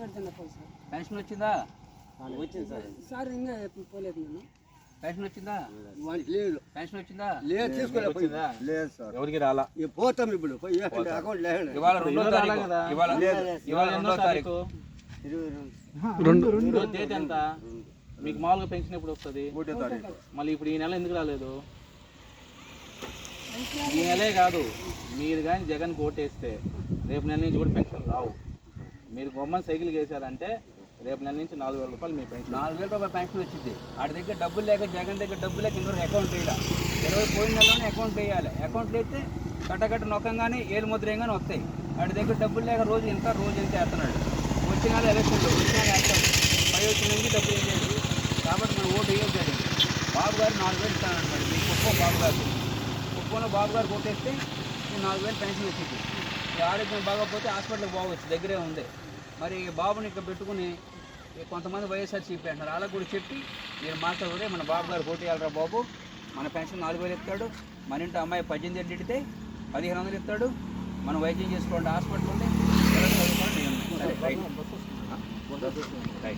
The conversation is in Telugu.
పెన్షన్ వచ్చిందా? వచ్చింది సార్ ఇంకా పోలేదు నేను. పెన్షన్ వచ్చిందా? లేదు. పెన్షన్ వచ్చిందా? లేదు, తీసుకోలేదు. లేదు సార్, ఎవరికి రాలా. పోతాం ఇప్పుడు అకౌంట్ లేదు. ఇవాళ 2వ తారీఖు కదా? ఇవాళ 2వ తారీఖు. 22 తేదీ ఎంత? మీకు మామూలుగా పెన్షన్ ఎప్పుడు వస్తుంది? 1వ తారీఖు. మళ్ళీ ఇప్పుడు ఈ నెల ఎందుకు రాలేదు? ఈ నెలే కాదు, మీరు కానీ జగన్ ఓటేస్తే రేపు నెల నుంచి కూడా పెన్షన్ రావు. మీరు గవర్నమెంట్ సైకిల్ వేసారంటే రేపు నెల నుంచి 4,000 రూపాయలు మీ పెన్షన్. 4,000 రూపాయలు పెన్షన్ వచ్చింది. వాడి దగ్గర డబ్బులు లేక, జగన్ దగ్గర డబ్బులు లేక ఇంకొక అకౌంట్ వేయాలి. 20 పోయిన నెలలోనే అకౌంట్ వేయాలి. అకౌంట్ వేస్తే కట్టకట్ట నొక్కంగానే ఏలు ముద్రేయంగానే వస్తాయి. వాడి దగ్గర డబ్బులు లేక రోజు ఎంత వేస్తున్నాడు. వచ్చిన ఎలక్షన్లో వచ్చిన వేస్తాడు. 5 వచ్చిన నుంచి డబ్బులు వేసేది. కాబట్టి మనం ఓటు వేయలేదు. బాబు గారు 4,000 ఇస్తానంటాడు. మీకు కుప్పం బాబు గారు, కుప్పంలో బాబు గారు కొట్టేస్తే 4,000 పెన్షన్ వచ్చింది. ఆరోగ్యం బాగోకపోతే హాస్పిటల్కి పోవచ్చు, దగ్గరే ఉంది. మరి బాబుని ఇక్కడ పెట్టుకుని కొంతమంది వైఎస్ఆర్సీపీ అంటారు. వాళ్ళకు కూడా చెప్పి మీరు మాట్లాడే మన బాబు గారు పోటీయాలరా బాబు, మన పెన్షన్ 4,000 ఇస్తాడు. మన ఇంటి అమ్మాయి 18 ఏళ్ళు ఇడితే 1,500 ఇస్తాడు. మనం వైద్యం చేసుకోండి, హాస్పిటల్ ఉంటే సరే రైట్.